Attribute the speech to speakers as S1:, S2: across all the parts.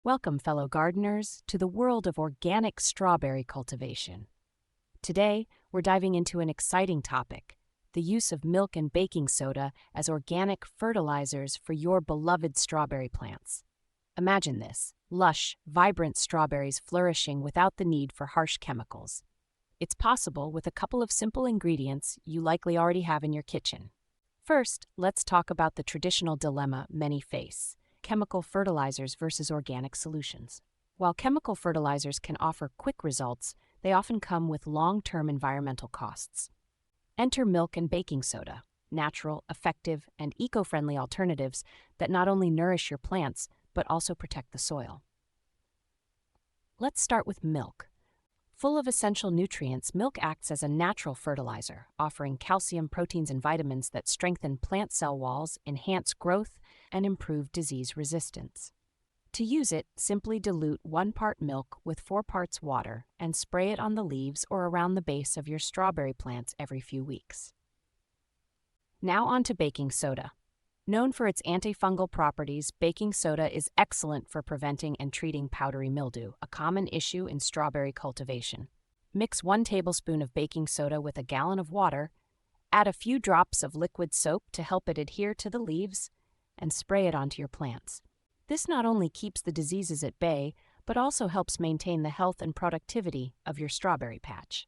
S1: Welcome, fellow gardeners, to the world of organic strawberry cultivation. Today, we're diving into an exciting topic: the use of milk and baking soda as organic fertilizers for your beloved strawberry plants. Imagine this: lush, vibrant strawberries flourishing without the need for harsh chemicals. It's possible with a couple of simple ingredients you likely already have in your kitchen. First, let's talk about the traditional dilemma many face: chemical fertilizers versus organic solutions. While chemical fertilizers can offer quick results, they often come with long-term environmental costs. Enter milk and baking soda, natural, effective, and eco-friendly alternatives that not only nourish your plants, but also protect the soil. Let's start with milk. Full of essential nutrients, milk acts as a natural fertilizer, offering calcium, proteins, and vitamins that strengthen plant cell walls, enhance growth, and improve disease resistance. To use it, simply dilute 1 part milk with 4 parts water and spray it on the leaves or around the base of your strawberry plants every few weeks. Now on to baking soda. Known for its antifungal properties, baking soda is excellent for preventing and treating powdery mildew, a common issue in strawberry cultivation. Mix 1 tablespoon of baking soda with a gallon of water, add a few drops of liquid soap to help it adhere to the leaves, and spray it onto your plants. This not only keeps the diseases at bay, but also helps maintain the health and productivity of your strawberry patch.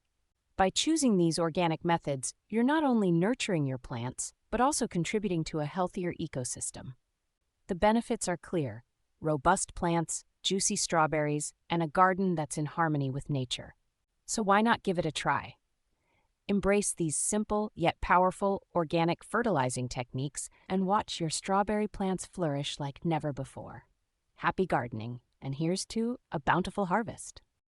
S1: By choosing these organic methods, you're not only nurturing your plants, but also contributing to a healthier ecosystem. The benefits are clear: robust plants, juicy strawberries, and a garden that's in harmony with nature. So why not give it a try? Embrace these simple yet powerful organic fertilizing techniques and watch your strawberry plants flourish like never before. Happy gardening, and here's to a bountiful harvest.